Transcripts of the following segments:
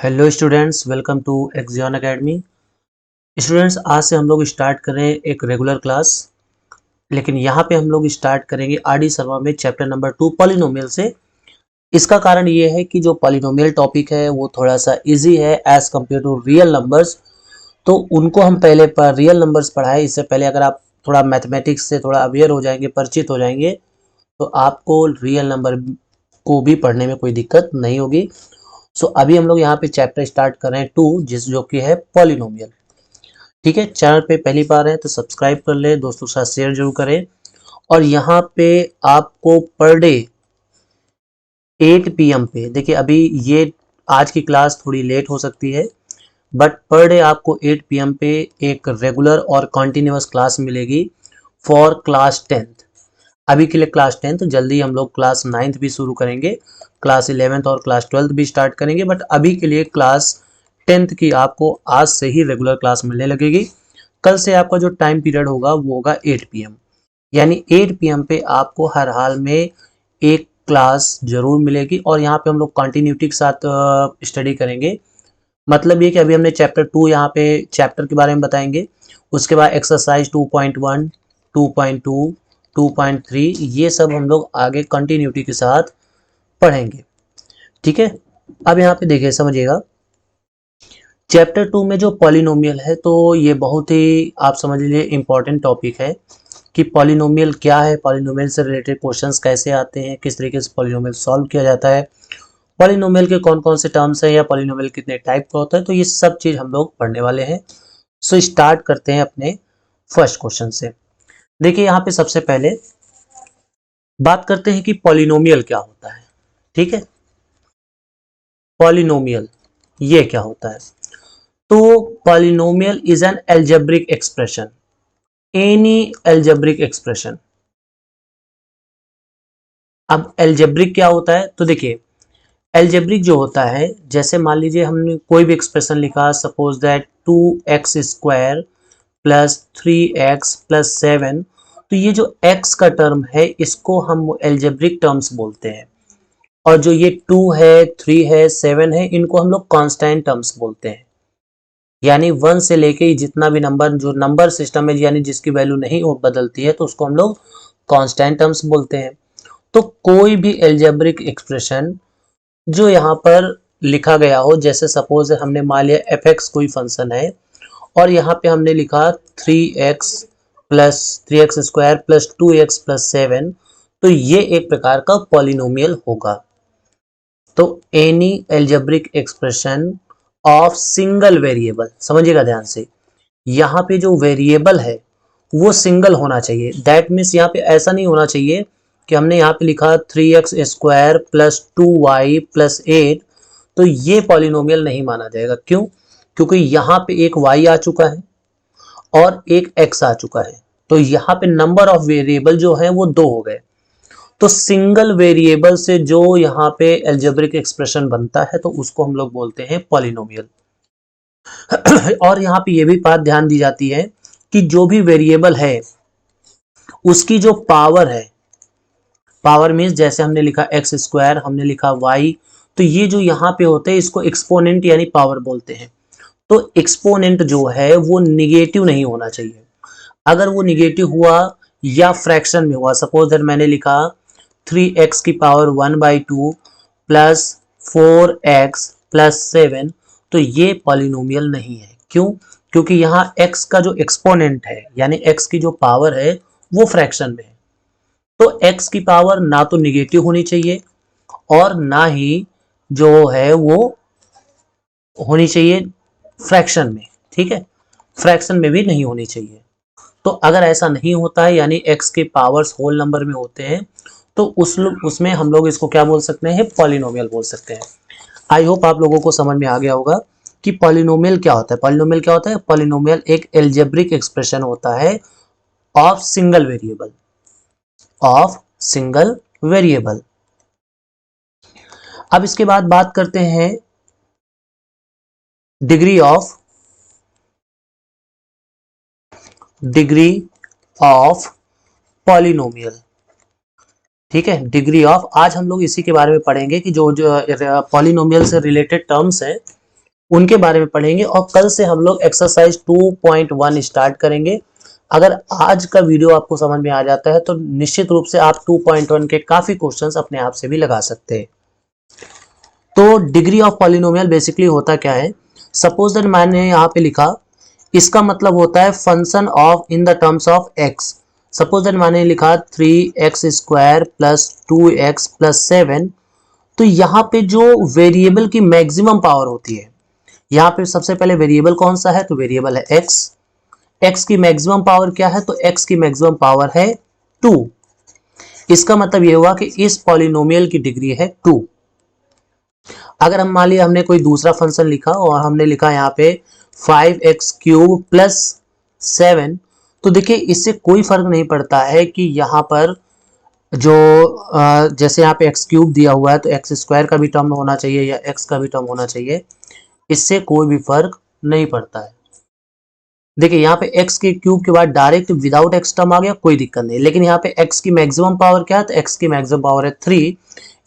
Hello students, welcome to एक्जियन academy. Students, आज से हम लोग स्टार्ट करें एक रेगुलर क्लास, लेकिन यहाँ पे हम लोग स्टार्ट करेंगे आर डी शर्मा में चैप्टर नंबर 2 पॉलिनोमियल से। इसका कारण ये है कि जो पॉलिनोमियल टॉपिक है वो थोड़ा सा इजी है as compare to real numbers. तो उनको हम पहले पर रियल नंबर्स पढ़ाए, इससे पहले अगर आप थोड़ा मैथमेटिक्स से थोड़ा अवेयर हो जाएंगे, परिचित हो जाएंगे, तो आपको रियल नंबर को भी पढ़ने में कोई दिक्कत नहीं होगी। सो अभी हम लोग यहाँ पे चैप्टर स्टार्ट कर रहे हैं 2, जो कि है पॉलिनोमियल। ठीक है, चैनल पे पहली बार है तो सब्सक्राइब कर ले, दोस्तों के साथ शेयर जरूर करें। और यहाँ पे आपको पर डे 8 PM पे, देखिए अभी ये आज की क्लास थोड़ी लेट हो सकती है, बट पर डे आपको 8 PM पे एक रेगुलर और कॉन्टिन्यूस क्लास मिलेगी फॉर क्लास 10th। अभी के लिए क्लास 10th, जल्दी हम लोग क्लास 9th भी शुरू करेंगे, क्लास 11th और क्लास 12th भी स्टार्ट करेंगे, बट अभी के लिए क्लास 10th की आपको आज से ही रेगुलर क्लास मिलने लगेगी। कल से आपका जो टाइम पीरियड होगा वो होगा 8 PM, यानी 8 PM पे आपको हर हाल में एक क्लास जरूर मिलेगी। और यहाँ पे हम लोग कंटिन्यूटी के साथ स्टडी करेंगे। मतलब ये कि अभी हमने चैप्टर 2 यहाँ पे चैप्टर के बारे में बताएंगे, उसके बाद एक्सरसाइज 2.1, 2.2, 2.3, ये सब हम लोग आगे कंटिन्यूटी के साथ पढ़ेंगे। ठीक है, अब यहाँ पे देखिए, समझिएगा, चैप्टर 2 में जो पॉलिनोमियल है तो ये बहुत ही, आप समझ लीजिए, इंपॉर्टेंट टॉपिक है कि पॉलिनोमियल क्या है, पॉलिनोमियल से रिलेटेड क्वेश्चंस कैसे आते हैं, किस तरीके से पॉलिनोमियल सॉल्व किया जाता है, पॉलिनोमियल के कौन कौन से टर्म्स हैं, या पॉलिनोमियल कितने टाइप का होता है, तो ये सब चीज हम लोग पढ़ने वाले हैं। सो स्टार्ट करते हैं अपने फर्स्ट क्वेश्चन से। देखिए यहाँ पे सबसे पहले बात करते हैं कि पॉलिनोमियल क्या होता है। ठीक है, पॉलिनोमियल ये क्या होता है? तो polynomial is an algebraic expression, any algebraic expression. अब एल्जेब्रिक क्या होता है? तो देखिए, एल्जेब्रिक जो होता है, जैसे मान लीजिए हमने कोई भी एक्सप्रेशन लिखा, suppose that 2x² plus 3x plus 7, तो ये जो x का टर्म है इसको हम एल्जेब्रिक टर्म्स बोलते हैं, और जो ये 2 है, 3 है, 7 है, इनको हम लोग कांस्टेंट टर्म्स बोलते हैं। यानी 1 से लेके जितना भी नंबर, जो नंबर सिस्टम है, यानी जिसकी वैल्यू नहीं बदलती है, तो उसको हम लोग कांस्टेंट टर्म्स बोलते हैं। तो कोई भी एल्जेब्रिक एक्सप्रेशन जो यहाँ पर लिखा गया हो, जैसे सपोज हमने मान लिया f(x) कोई फंक्शन है, और यहाँ पे हमने लिखा 3x² प्लस 2x प्लस 7, तो ये एक प्रकार का पॉलिनोमियल होगा। तो any algebraic expression of single variable, समझिएगा ध्यान से, यहाँ पे जो वेरिएबल है वो सिंगल होना चाहिए। दैट मीन्स यहाँ पे ऐसा नहीं होना चाहिए कि हमने यहाँ पे लिखा 3x² प्लस 2y प्लस 8, तो ये पॉलिनोमियल नहीं माना जाएगा। क्यों? क्योंकि यहाँ पे एक y आ चुका है और एक x आ चुका है, तो यहाँ पे नंबर ऑफ वेरिएबल जो है वो 2 हो गए। तो सिंगल वेरिएबल से जो यहाँ पे एल्जेब्रिक एक्सप्रेशन बनता है तो उसको हम लोग बोलते हैं पॉलिनोमियल। और यहाँ पे ये भी बात ध्यान दी जाती है कि जो भी वेरिएबल है उसकी जो पावर है, पावर मीन्स जैसे हमने लिखा x², हमने लिखा y, तो ये जो यहाँ पे होते हैं इसको एक्सपोनेंट यानी पावर बोलते हैं। तो एक्सपोनेंट जो है वो निगेटिव नहीं होना चाहिए। अगर वो निगेटिव हुआ या फ्रैक्शन में हुआ, सपोज दैट मैंने लिखा 3x की पावर 1/2 प्लस 4x प्लस 7, तो ये पॉलिनोमियल नहीं है। क्यों? क्योंकि यहाँ x का जो एक्सपोनेंट है, यानी x की जो पावर है वो फ्रैक्शन में है। तो x की पावर ना तो निगेटिव होनी चाहिए और ना ही जो है वो होनी चाहिए फ्रैक्शन में। ठीक है, फ्रैक्शन में भी नहीं होनी चाहिए। तो अगर ऐसा नहीं होता है, यानी x के पावर्स होल नंबर में होते हैं, तो उसमें हम लोग इसको क्या बोल सकते हैं? पॉलिनोमियल बोल सकते हैं। आई होप आप लोगों को समझ में आ गया होगा कि पॉलिनोमियल क्या होता है। पॉलिनोमियल क्या होता है? पॉलिनोमियल एक एल्जेब्रिक एक्सप्रेशन होता है of single variable, of single variable. अब इसके बाद बात करते हैं डिग्री ऑफ पॉलिनोमियल। ठीक है, डिग्री ऑफ, आज हम लोग इसी के बारे में पढ़ेंगे कि जो जो पॉलिनोमियल से रिलेटेड टर्म्स हैं उनके बारे में पढ़ेंगे और कल से हम लोग एक्सरसाइज 2.1 स्टार्ट करेंगे। अगर आज का वीडियो आपको समझ में आ जाता है तो निश्चित रूप से आप 2.1 के काफी क्वेश्चंस अपने आप से भी लगा सकते हैं। तो डिग्री ऑफ पॉलिनोमियल बेसिकली होता क्या है, सपोज दैट मैंने यहाँ पे लिखा, इसका मतलब होता है function of in the terms of x. Suppose that मैंने लिखा 3x² प्लस 2x प्लस 7, तो यहाँ पे जो वेरिएबल की मैक्सिमम पावर होती है, यहाँ पे सबसे पहले वेरिएबल कौन सा है, तो वेरिएबल है x। x की मैक्सिमम पावर क्या है, तो x की मैक्सिमम पावर है 2। इसका मतलब ये हुआ कि इस पॉलिनोमियल की डिग्री है 2। अगर हम मान लिया हमने कोई दूसरा फंक्शन लिखा और हमने लिखा यहाँ पे 5x³ प्लस 7, तो देखिए इससे कोई फर्क नहीं पड़ता है कि यहाँ पर जो जैसे यहाँ पे x³ दिया हुआ है तो x² का भी टर्म होना चाहिए या x का भी टर्म होना चाहिए, इससे कोई भी फर्क नहीं पड़ता है। देखिए यहाँ पे x के क्यूब के बाद डायरेक्ट विदाउट x टर्म आ गया, कोई दिक्कत नहीं, लेकिन यहाँ पे x की मैक्सिमम पावर क्या है, तो x की मैक्सिमम पावर है 3,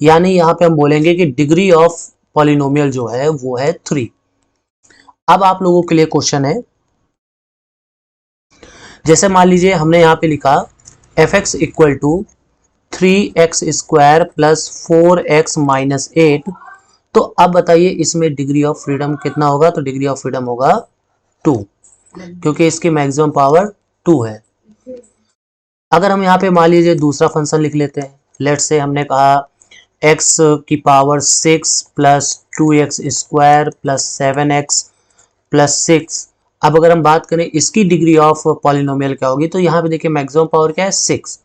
यानी यहाँ पे हम बोलेंगे कि डिग्री ऑफ पॉलिनोमियल जो है वो है 3। अब आप लोगों के लिए क्वेश्चन है, जैसे मान लीजिए हमने यहाँ पे लिखा fx equal to 3x² plus 4x minus 8, तो अब बताइए इसमें डिग्री ऑफ फ्रीडम कितना होगा, तो डिग्री ऑफ फ्रीडम होगा 2, क्योंकि इसकी मैक्सिमम पावर 2 है। अगर हम यहाँ पे मान लीजिए दूसरा फंक्शन लिख लेते हैं, लेट्स से हमने कहा x की power 6 plus 2x² plus 7x plus 6। अब अगर हम बात करें इसकी डिग्री ऑफ पॉलिनोमियल क्या होगी, तो यहाँ पे देखिए मैक्सिमम पावर क्या है 6,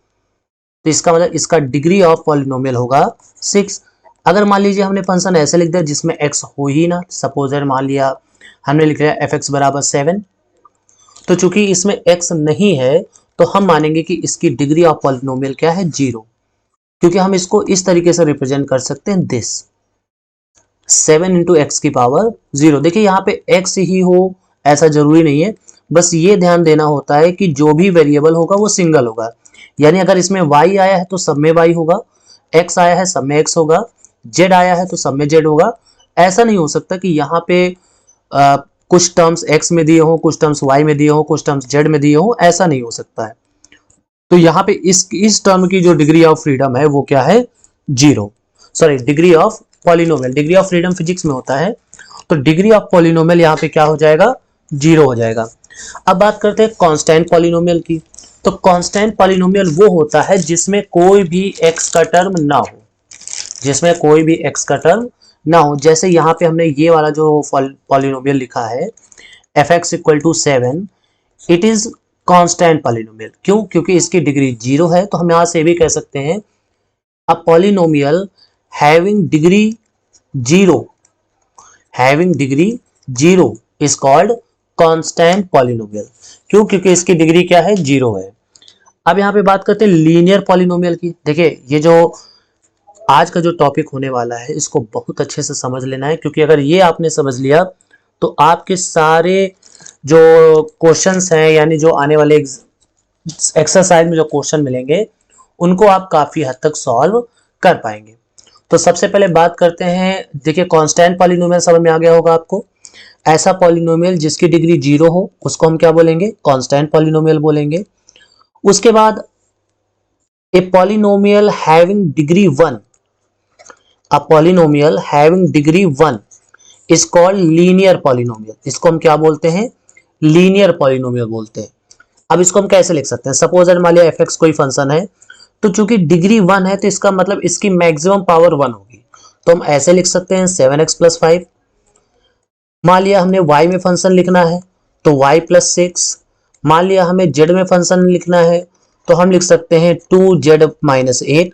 तो इसका मतलब इसका डिग्री ऑफ पॉलिनोमियल होगा 6। अगर मान लीजिए हमने फंक्शन ऐसे लिख दिया जिसमें x हो ही ना, सपोज मान लिया हमने लिख लिया fx बराबर 7, तो चूंकि इसमें x नहीं है तो हम मानेंगे कि इसकी डिग्री ऑफ पॉलिनोमियल क्या है 0, क्योंकि हम इसको इस तरीके से रिप्रेजेंट कर सकते हैं, दिस 7 इंटू एक्स की पावर 0। देखिए यहाँ पे x ही हो ऐसा जरूरी नहीं है, बस ये ध्यान देना होता है कि जो भी वेरिएबल होगा वो सिंगल होगा, यानी अगर इसमें y आया है तो सब में y होगा, x आया है सब में x होगा, z आया है तो सब में z होगा। ऐसा नहीं हो सकता कि यहाँ पे कुछ टर्म्स x में दिए हो, कुछ टर्म्स y में दिए हो, कुछ टर्म्स z में दिए हो, ऐसा नहीं हो सकता है। तो यहाँ पे इस टर्म की जो डिग्री ऑफ फ्रीडम है वो क्या है 0, sorry degree of polynomial, degree of freedom physics में होता है, तो डिग्री ऑफ पॉलिनोमियल यहाँ पे क्या हो जाएगा 0 हो जाएगा। अब बात करते हैं कांस्टेंट पॉलिनोमियल की। तो कांस्टेंट पॉलिनोमियल वो होता है जिसमें कोई भी x का टर्म ना हो, जिसमें कोई भी x का टर्म ना हो। जैसे यहाँ पे हमने ये वाला जो पॉलिनोमियल लिखा है fx equal to 7, it is constant polynomial. क्यों? क्योंकि इसकी डिग्री 0 है। तो हम यहाँ से भी कह सकते हैं a polynomial having degree 0, having degree 0 is called constant polynomial. क्यों? क्योंकि इसकी डिग्री क्या है 0 है। अब यहाँ पे बात करते हैं लीनियर पॉलिनोमियल की। देखिए ये जो आज का जो टॉपिक होने वाला है इसको बहुत अच्छे से समझ लेना है, क्योंकि अगर ये आपने समझ लिया तो आपके सारे जो क्वेश्चंस हैं, यानी जो आने वाले एक्सरसाइज में जो क्वेश्चन मिलेंगे उनको आप काफी हद तक सॉल्व कर पाएंगे। तो सबसे पहले बात करते हैं, देखिए कांस्टेंट पॉलिनोमियल समझ में आ गया होगा आपको। ऐसा पॉलिनोमियल जिसकी डिग्री 0 हो उसको हम क्या बोलेंगे? कांस्टेंट पॉलिनोमियल बोलेंगे। उसके बाद a polynomial having degree 1, a polynomial having degree 1 is called linear polynomial. इसको हम क्या बोलते हैं? लीनियर पॉलिनोमियल बोलते हैं। अब इसको हम कैसे लिख सकते हैं? सपोज मान लिया एफ एक्स कोई फंक्शन है, तो चूंकि डिग्री 1 है तो इसका मतलब इसकी मैक्सिमम पावर 1 होगी, तो हम ऐसे लिख सकते हैं 7x प्लस 5। मान लिया हमने y में फंक्शन लिखना है तो y प्लस 6। मान लिया हमें z में फंक्शन लिखना है तो हम लिख सकते हैं 2z माइनस 8।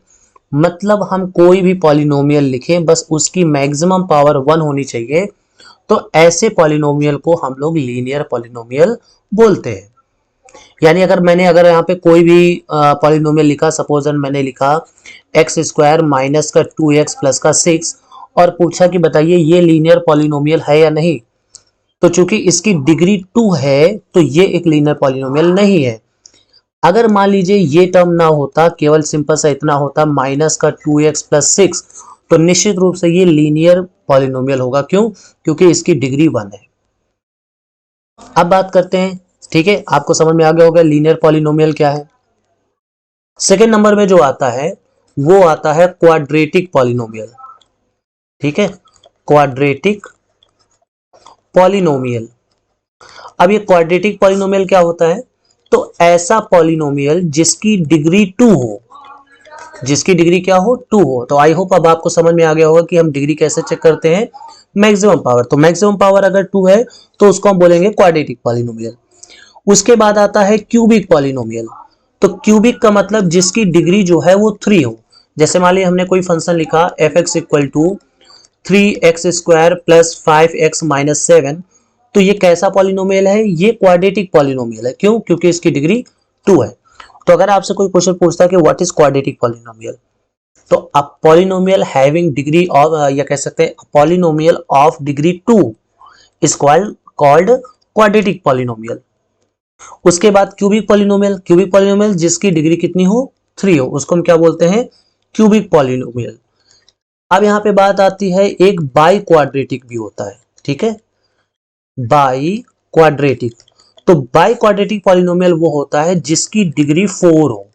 मतलब हम कोई भी पॉलिनोमियल लिखें बस उसकी मैक्सिमम पावर 1 होनी चाहिए, तो ऐसे पॉलिनोमियल को हम लोग लीनियर पॉलिनोमियल बोलते हैं। यानी अगर यहाँ पे कोई भी पॉलिनोमियल लिखा, सपोज मैंने लिखा x² माइनस का 2x प्लस का 6 और पूछा कि बताइए ये लीनियर पॉलिनोमियल है या नहीं, तो चूंकि इसकी डिग्री 2 है तो ये एक लीनियर पॉलिनोमियल नहीं है। अगर मान लीजिए ये टर्म ना होता, केवल सिंपल सा इतना होता माइनस का 2x प्लस 6, तो निश्चित रूप से ये लीनियर पॉलिनोमियल होगा। क्यों? क्योंकि इसकी डिग्री 1 है। अब बात करते हैं, ठीक है, आपको समझ में आ गया होगा लीनियर पॉलिनोमियल क्या है। सेकेंड नंबर में जो आता है वो आता है क्वाड्रेटिक पॉलिनोमियल। ठीक है, क्वाड्रेटिक पॉलिनोमियल। अब ये क्वाड्रेटिक पॉलिनोमियल क्या होता है? तो ऐसा पॉलिनोमियल जिसकी डिग्री 2 हो, जिसकी डिग्री क्या हो? 2 हो। तो आई होप अब आपको समझ में आ गया होगा कि हम डिग्री कैसे चेक करते हैं, मैक्सिमम पावर। तो मैक्सिमम पावर अगर 2 है तो उसको हम बोलेंगे क्वाड्रेटिक पॉलिनोमियल। उसके बाद आता है क्यूबिक पॉलिनोमियल। तो क्यूबिक का मतलब जिसकी डिग्री जो है वो 3 हो। जैसे मान लीजिए हमने कोई फंक्शन लिखा F X equal to 3x² plus 5x minus 7, तो ये कैसा पॉलिनोमियल है? ये क्वाड्रेटिक पॉलिनोमियल है। क्यों? क्योंकि इसकी डिग्री 2 है। तो अगर आपसे कोई क्वेश्चन पूछता है कि व्हाट इज क्वाड्रेटिक पॉलिनोमियल, तो a polynomial having degree of, या कह सकते हैं polynomial of degree 2 is called quadratic polynomial. उसके बाद क्यूबिक पॉलिनोमियल, क्यूबिक पॉलिनोमियल जिसकी डिग्री कितनी हो? 3 हो, उसको हम क्या बोलते हैं? Cubic polynomial. अब यहां पे बात आती है, एक बाई क्वाड्रेटिक भी होता है। ठीक है, बाई क्वाड्रेटिक। तो बाई क्वाड्रेटिक पॉलिनोमियल वो होता है जिसकी डिग्री 4 हो,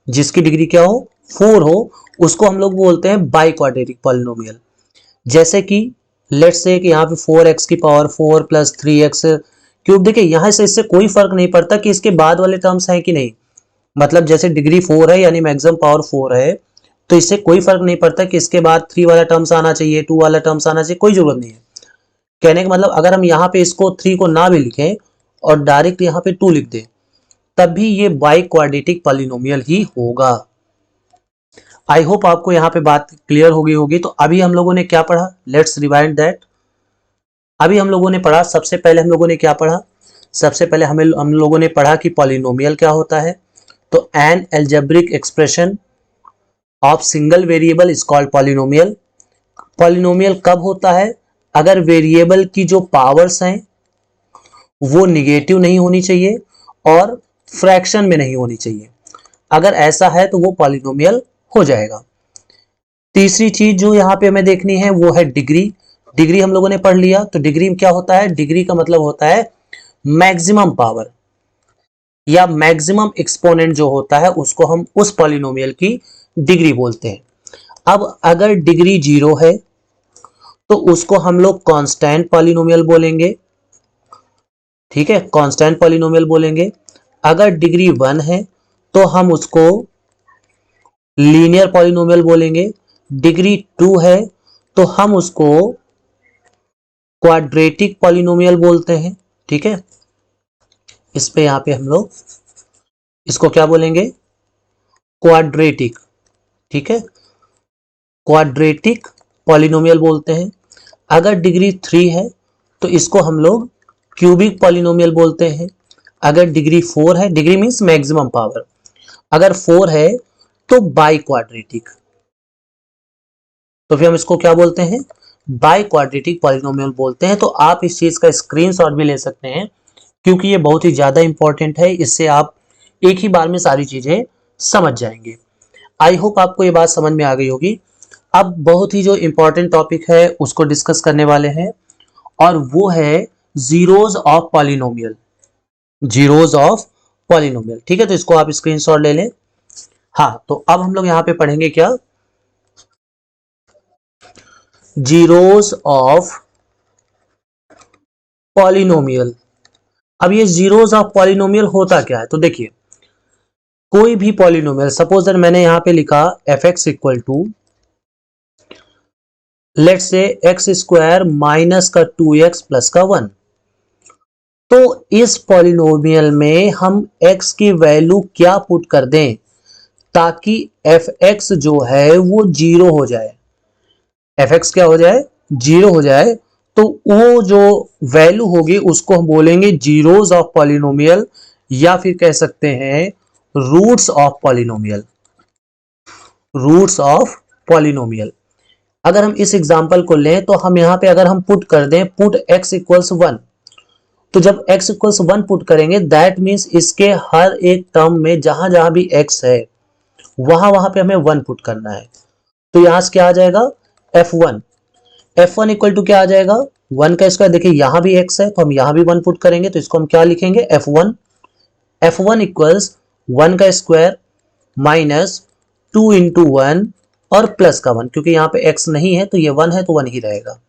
जिसकी डिग्री क्या हो? 4 हो, उसको हम लोग बोलते हैं बाई क्वाड्रेटिक पॉलिनोमियल। जैसे कि लेट्स से कि यहाँ पे 4x की पावर 4 प्लस 3x क्यूब। देखिए यहां से इससे कोई फर्क नहीं पड़ता कि इसके बाद वाले टर्म्स हैं कि नहीं, मतलब जैसे डिग्री 4 है यानी मैक्सिमम पावर 4 है, तो इससे कोई फर्क नहीं पड़ता कि इसके बाद 3 वाला टर्म्स आना चाहिए, 2 वाला टर्म्स आना चाहिए, कोई जरूरत नहीं है। कहने का मतलब अगर हम यहाँ पे इसको 3 को ना भी लिखें और डायरेक्ट यहाँ पे 2 लिख दें, तब भी ये बाई क्वाड्रेटिक पॉलिनोमियल ही होगा। आई होप आपको यहाँ पे बात क्लियर हो गई होगी। तो अभी हम लोगों ने क्या पढ़ा? Let's rewind that. अभी हम लोगों ने पढ़ा, सबसे पहले हम लोगों ने क्या पढ़ा? सबसे पहले हम लोगों ने पढ़ा कि पॉलिनोमियल क्या होता है। तो an algebraic expression of single variable is called polynomial. Polynomial कब होता है? अगर वेरिएबल की जो पावर्स हैं वो निगेटिव नहीं होनी चाहिए और फ्रैक्शन में नहीं होनी चाहिए। अगर ऐसा है तो वो पॉलिनोमियल हो जाएगा। तीसरी चीज जो यहाँ पे हमें देखनी है वो है डिग्री। डिग्री हम लोगों ने पढ़ लिया। तो डिग्री क्या होता है? डिग्री का मतलब होता है मैक्सिमम पावर या मैक्सिमम एक्सपोनेंट जो होता है उसको हम उस पॉलिनोमियल की डिग्री बोलते हैं। अब अगर डिग्री 0 है तो उसको हम लोग कांस्टेंट पॉलिनोमियल बोलेंगे। ठीक है, कांस्टेंट पॉलिनोमियल बोलेंगे। अगर डिग्री 1 है तो हम उसको लीनियर पॉलिनोमियल बोलेंगे। डिग्री 2 है तो हम उसको क्वाड्रेटिक पॉलिनोमियल बोलते हैं। ठीक है, इस पे यहां पे हम लोग इसको क्या बोलेंगे? क्वाड्रेटिक। ठीक है, क्वाड्रेटिक पॉलिनोमियल बोलते हैं। अगर डिग्री 3 है तो इसको हम लोग क्यूबिक पॉलिनोमियल बोलते हैं। अगर डिग्री 4 है, डिग्री मींस मैक्सिमम पावर, अगर 4 है तो बाई क्वाड्रेटिक। तो फिर हम इसको क्या बोलते हैं? बाई क्वाड्रेटिक पॉलिनोमियल बोलते हैं। तो आप इस चीज का स्क्रीनशॉट भी ले सकते हैं क्योंकि ये बहुत ही ज्यादा इंपॉर्टेंट है। इससे आप एक ही बार में सारी चीजें समझ जाएंगे। आई होप आपको ये बात समझ में आ गई होगी। अब बहुत ही जो इंपॉर्टेंट टॉपिक है उसको डिस्कस करने वाले हैं और वो है zeros of polynomial. Zeros of polynomial. ठीक है, तो इसको आप स्क्रीनशॉट ले लें। हाँ, तो अब हम लोग यहाँ पे पढ़ेंगे क्या? Zeros of polynomial. अब ये जीरोज ऑफ पॉलिनोमियल होता क्या है? तो देखिए, कोई भी पॉलिनोमियल, सपोज दैट मैंने यहां पे लिखा F X equal to let's say X square minus का 2x प्लस का 1। तो इस पॉलिनोमियल में हम x की वैल्यू क्या पुट कर दें ताकि एफ एक्स जो है वो 0 हो जाए। एफ एक्स क्या हो जाए? 0 हो जाए। तो वो जो वैल्यू होगी उसको हम बोलेंगे जीरोज ऑफ पॉलिनोमियल, या फिर कह सकते हैं roots of polynomial. Roots of polynomial. अगर हम इस एग्जांपल को लें तो हम यहां पे अगर हम पुट कर दें पुट x इक्वल्स 1, तो जब x इक्वल्स 1 पुट करेंगे दैट मीन्स इसके हर एक टर्म में जहां जहां भी x है वहां वहां पे हमें 1 पुट करना है। तो यहां से क्या आ जाएगा F1 इक्वल टू क्या आ जाएगा 1 का स्क्वायर। देखिए यहां भी x है तो हम यहां भी 1 पुट करेंगे, तो इसको हम क्या लिखेंगे F1 इक्वल्स 1 का स्क्वायर माइनस 2 इंटू 1 और प्लस का 1, क्योंकि यहाँ पे x नहीं है तो ये 1 है तो 1 ही रहेगा।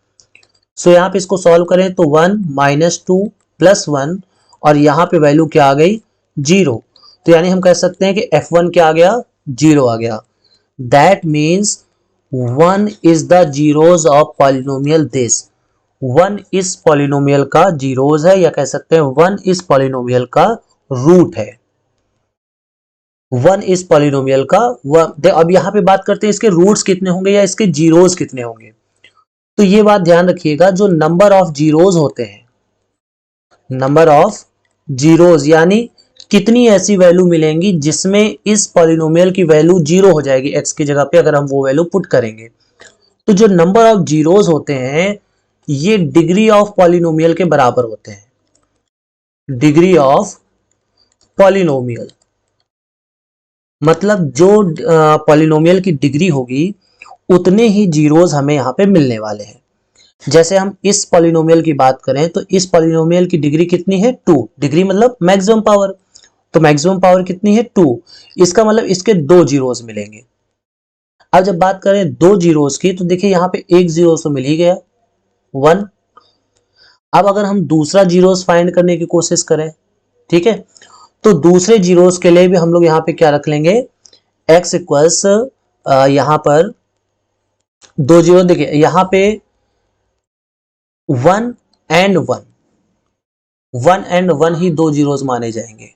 सो यहाँ पे इसको सॉल्व करें तो 1 माइनस 2 प्लस 1 और यहाँ पे वैल्यू क्या आ गई 0। तो यानी हम कह सकते हैं कि F1 क्या आ गया 0 आ गया। That means 1 is the zeros of polynomial this. 1 इस पॉलिनोमियल का जीरोज है, या कह सकते हैं 1 इस पॉलिनोमियल का रूट है। 1 इस पॉलिनोमियल का अब यहां पे बात करते हैं इसके रूट्स कितने होंगे या इसके जीरोज कितने होंगे। तो ये बात ध्यान रखिएगा, जो नंबर ऑफ जीरोज होते हैं, नंबर ऑफ जीरोज यानी कितनी ऐसी वैल्यू मिलेंगी जिसमें इस पॉलिनोमियल की वैल्यू 0 हो जाएगी x की जगह पे, अगर हम वो वैल्यू पुट करेंगे। तो जो नंबर ऑफ जीरोज होते हैं ये डिग्री ऑफ पॉलिनोमियल के बराबर होते हैं। डिग्री ऑफ पॉलिनोमियल मतलब जो पॉलिनोमियल की डिग्री होगी उतने ही जीरोज हमें यहाँ पे मिलने वाले हैं। जैसे हम इस पॉलिनोमियल की बात करें तो इस पॉलिनोमियल की डिग्री कितनी है 2। डिग्री मतलब मैक्सिमम पावर, तो मैक्सिमम पावर कितनी है 2। इसका मतलब इसके 2 जीरोज मिलेंगे। अब जब बात करें 2 जीरोज की तो देखिए यहाँ पे एक जीरो तो मिल ही गया 1। अब अगर हम दूसरा जीरोज फाइंड करने की कोशिश करें, ठीक है, तो दूसरे जीरोज के लिए भी हम लोग यहाँ पे क्या रख लेंगे x इक्वल्स यहाँ पर 2 जीरो। देखिए यहाँ पे 1 एंड 1 ही 2 जीरोज माने जाएंगे,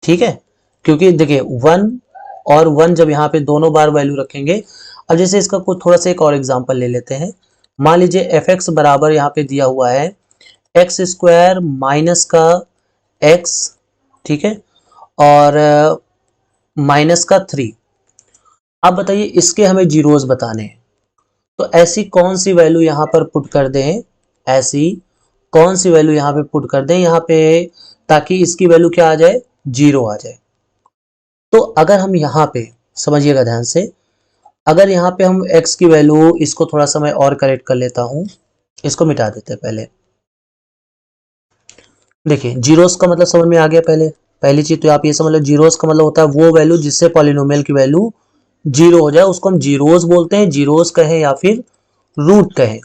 ठीक है, क्योंकि देखिए 1 और 1 जब यहाँ पे दोनों बार वैल्यू रखेंगे। अब जैसे इसका कुछ थोड़ा सा एक और एग्जांपल ले लेते हैं। मान लीजिए fx बराबर यहाँ पे दिया हुआ है x स्क्वायर माइनस का x, ठीक है, और माइनस का 3। अब बताइए इसके हमें जीरोज बताने हैं, तो ऐसी कौन सी वैल्यू यहाँ पर पुट कर दें, ऐसी कौन सी वैल्यू यहाँ पे पुट कर दें यहाँ पे ताकि इसकी वैल्यू क्या आ जाए 0 आ जाए। तो अगर हम यहाँ पे समझिएगा ध्यान से, अगर यहाँ पे हम x की वैल्यू, इसको थोड़ा सा मैं और करेक्ट कर लेता हूं, इसको मिटा देते हैं पहले। देखिए जीरोस का मतलब समझ में आ गया। पहली चीज तो आप ये समझ लो, जीरोस का मतलब होता है वो वैल्यू जिससे पॉलिनोमियल की वैल्यू 0 हो जाए, उसको हम जीरोस बोलते हैं। जीरोस कहें या फिर रूट कहें।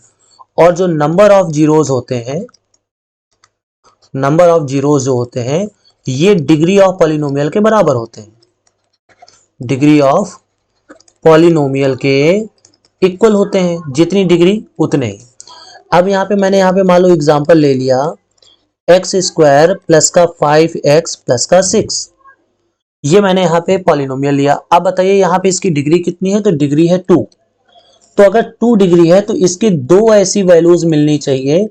और जो नंबर ऑफ जीरोस होते हैं, नंबर ऑफ जीरोस जो होते हैं ये डिग्री ऑफ पॉलिनोमियल के बराबर होते हैं। डिग्री ऑफ पॉलिनोमियल के इक्वल होते हैं, जितनी डिग्री उतने ही। अब यहाँ पे मैंने यहाँ पे मान लो एग्जांपल ले लिया एक्स स्क्वायर प्लस का 5x प्लस का 6, ये मैंने यहाँ पे पॉलिनोमियल लिया। अब बताइए यहाँ पे इसकी डिग्री कितनी है, तो डिग्री है 2। तो अगर 2 डिग्री है तो इसकी 2 ऐसी वैल्यूज मिलनी चाहिए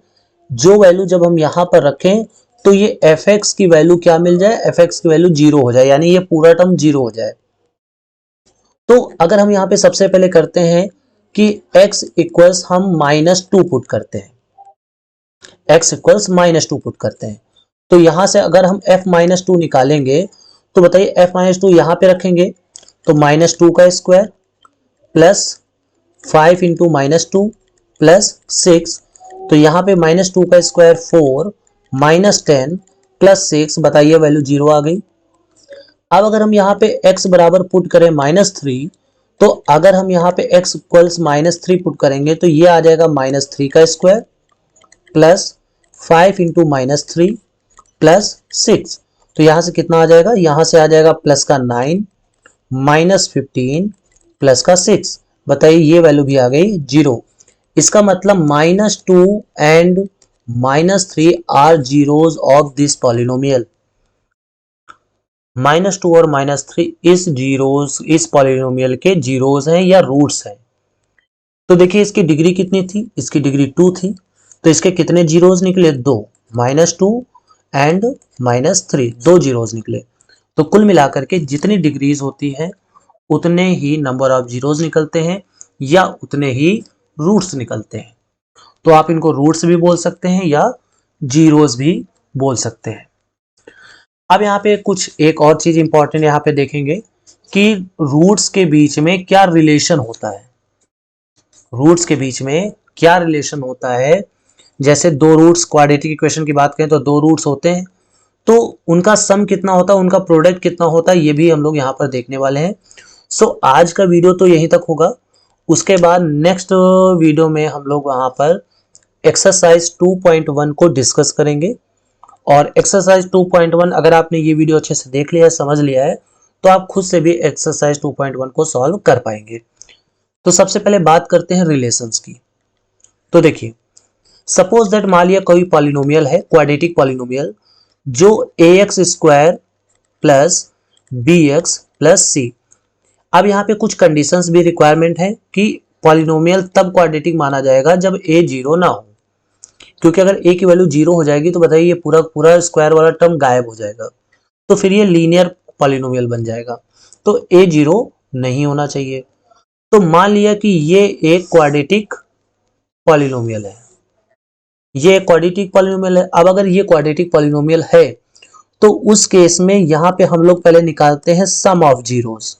जो वैल्यू जब हम यहाँ पर रखें तो ये fx की वैल्यू क्या मिल जाए, fx की वैल्यू 0 हो जाए, यानी ये पूरा टर्म 0 हो जाए। तो अगर हम यहाँ पे सबसे पहले करते हैं कि x इक्वल्स हम -2 पुट करते हैं, x इक्वल्स -2 पुट करते हैं, तो यहां से अगर हम f-2 निकालेंगे तो बताइए f-2 यहां पे रखेंगे तो -2 का स्क्वायर प्लस 5 इंटू -2 प्लस 6, तो यहाँ पे -2 का स्क्वायर 4 -10 प्लस 6, बताइए वैल्यू 0 आ गई। अब अगर हम यहाँ पे x बराबर पुट करें -3, तो अगर हम यहाँ पे x इक्वल्स -3 पुट करेंगे तो ये आ जाएगा -3 का स्क्वायर प्लस 5 इंटू -3 प्लस 6, तो यहां से कितना आ जाएगा, यहां से आ जाएगा प्लस का 9 -15 प्लस का 6, बताइए ये वैल्यू भी आ गई 0। इसका मतलब -2 and -3 are zeros of this polynomial. -2 और -3 इस जीरोज, इस पॉलिनोमियल के जीरोज हैं या रूट्स हैं। तो देखिए इसकी डिग्री कितनी थी, इसकी डिग्री 2 थी, तो इसके कितने जीरोज निकले 2, -2 एंड -3, 2 जीरोज निकले। तो कुल मिलाकर के जितनी डिग्रीज होती हैं उतने ही नंबर ऑफ जीरोज निकलते हैं या उतने ही रूट्स निकलते हैं। तो आप इनको रूट्स भी बोल सकते हैं या जीरोज भी बोल सकते हैं। अब यहाँ पे कुछ एक और चीज इंपॉर्टेंट यहाँ पे देखेंगे कि रूट्स के बीच में क्या रिलेशन होता है, रूट्स के बीच में क्या रिलेशन होता है। जैसे दो रूट्स, क्वाड्रेटिक इक्वेशन की बात करें तो दो रूट्स होते हैं, तो उनका सम कितना होता है, उनका प्रोडक्ट कितना होता है, ये भी हम लोग यहाँ पर देखने वाले हैं। सो आज का वीडियो तो यहीं तक होगा। उसके बाद नेक्स्ट वीडियो में हम लोग वहाँ पर एक्सरसाइज 2.1 को डिस्कस करेंगे। और एक्सरसाइज 2.1 अगर आपने ये वीडियो अच्छे से देख लिया है, समझ लिया है, तो आप खुद से भी एक्सरसाइज 2.1 को सॉल्व कर पाएंगे। तो सबसे पहले बात करते हैं रिलेशंस की। तो देखिए, सपोज दैट मान लिया कोई पॉलिनोमियल है, क्वाड्रेटिक पॉलिनोमियल, जो ax square plus bx plus c। अब यहाँ पे कुछ कंडीशंस भी रिक्वायरमेंट है कि पॉलिनोमियल तब क्वाड्रेटिक माना जाएगा जब a जीरो ना हो, क्योंकि अगर a की वैल्यू जीरो हो जाएगी तो बताइए ये पूरा पूरा स्क्वायर वाला टर्म गायब हो जाएगा, तो फिर ये लीनियर पॉलिनोमियल बन जाएगा। तो a जीरो नहीं होना चाहिए। तो मान लिया कि ये एक क्वाड्रेटिक पॉलिनोमियल है, ये क्वाड्रेटिक पॉलिनोमियल है। अब अगर ये क्वाड्रेटिक पॉलिनोमियल है तो उस केस में यहां पे हम लोग पहले निकालते हैं सम ऑफ जीरोस।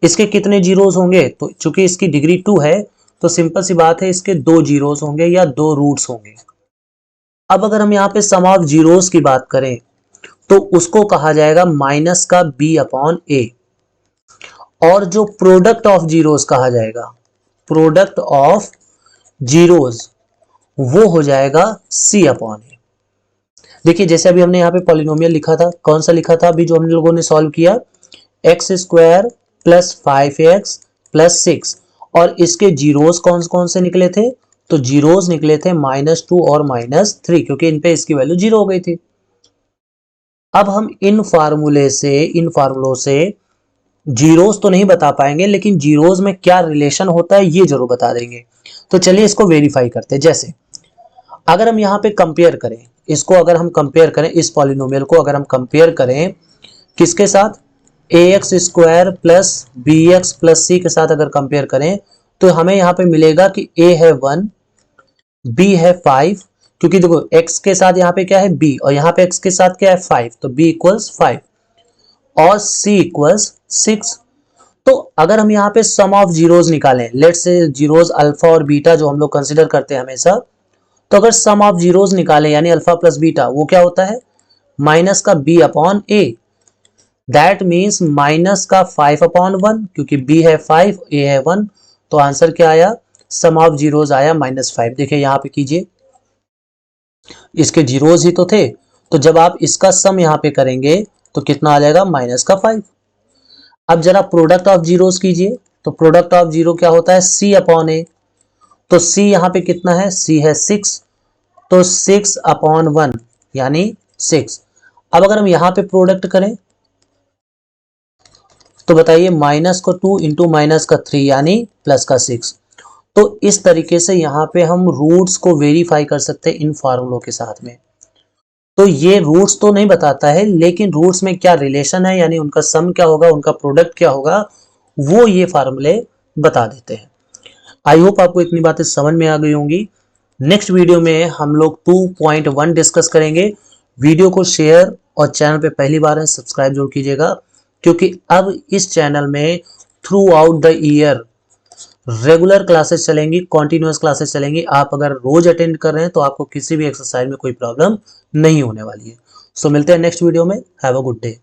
इसके कितने जीरोस होंगे, तो चूंकि इसकी डिग्री 2 है तो सिंपल सी बात है, इसके दो जीरोस होंगे या दो रूट्स होंगे। अब अगर हम यहाँ पे सम ऑफ जीरोस की बात करें तो उसको कहा जाएगा माइनस का b अपॉन a, और जो प्रोडक्ट ऑफ जीरोस कहा जाएगा, प्रोडक्ट ऑफ जीरोस, वो हो जाएगा c अपॉन a। देखिए जैसे अभी हमने यहाँ पे पॉलिनोमियल लिखा था, कौन सा लिखा था अभी जो हम लोगों ने सॉल्व किया, x square plus 5x plus 6, और इसके जीरोस कौन कौन से निकले थे, तो जीरोस निकले थे -2 और -3, क्योंकि इन पे इसकी वैल्यू जीरो हो गई थी। अब हम इन फार्मूलों से जीरोस तो नहीं बता पाएंगे, लेकिन जीरोस में क्या रिलेशन होता है ये जरूर बता देंगे। तो चलिए इसको वेरीफाई करते हैं। जैसे अगर हम यहाँ पे कंपेयर करें इसको, अगर हम कंपेयर करें इस पॉलिनोमियल को, अगर हम कंपेयर करें किसके साथ, ax square plus bx plus c के साथ अगर कंपेयर करें तो हमें यहाँ पे मिलेगा कि a है 1, b है 5, क्योंकि देखो x के साथ यहाँ पे क्या है b, और यहाँ पे x के साथ क्या है 5, तो b इक्वल्स 5 और c इक्वल्स 6। तो अगर हम यहाँ पे सम ऑफ जीरोस निकालें, लेट्स से जीरोस अल्फा और बीटा जो हम लोग कंसिडर करते हैं हमेशा, तो अगर सम ऑफ जीरोस निकालें यानी अल्फा प्लस बीटा, वो क्या होता है, माइनस का b upon a, that means minus का 5 अपॉन 1, क्योंकि b है 5 a है 1, तो आंसर क्या आया, सम ऑफ जीरोस आया -5। देखिए यहाँ पे कीजिए, इसके जीरोस ही तो थे, तो जब आप इसका सम यहाँ पे करेंगे तो कितना आ जाएगा, -5। अब जरा प्रोडक्ट ऑफ जीरोस कीजिए, तो प्रोडक्ट ऑफ जीरो क्या होता है, c अपॉन a, तो c यहाँ पे कितना है, c है 6, तो 6 अपॉन 1 यानी 6। अब अगर हम यहाँ पे प्रोडक्ट करें तो बताइए माइनस को 2 इंटू माइनस का 3 यानी प्लस का 6। तो इस तरीके से यहाँ पे हम रूट्स को वेरीफाई कर सकते हैं इन फार्मूलों के साथ में। तो ये रूट्स तो नहीं बताता है, लेकिन रूट्स में क्या रिलेशन है, यानी उनका सम क्या होगा, उनका प्रोडक्ट क्या होगा, वो ये फार्मूले बता देते हैं। आई होप आपको इतनी बातें समझ में आ गई होंगी। नेक्स्ट वीडियो में हम लोग 2.1 डिस्कस करेंगे। वीडियो को शेयर और चैनल पे पहली बार है सब्सक्राइब जरूर कीजिएगा, क्योंकि अब इस चैनल में through out the year regular classes चलेंगी, कॉन्टिन्यूअस क्लासेस चलेंगी। आप अगर रोज अटेंड कर रहे हैं तो आपको किसी भी एक्सरसाइज में कोई प्रॉब्लम नहीं होने वाली है। सो मिलते हैं नेक्स्ट वीडियो में। Have a good day.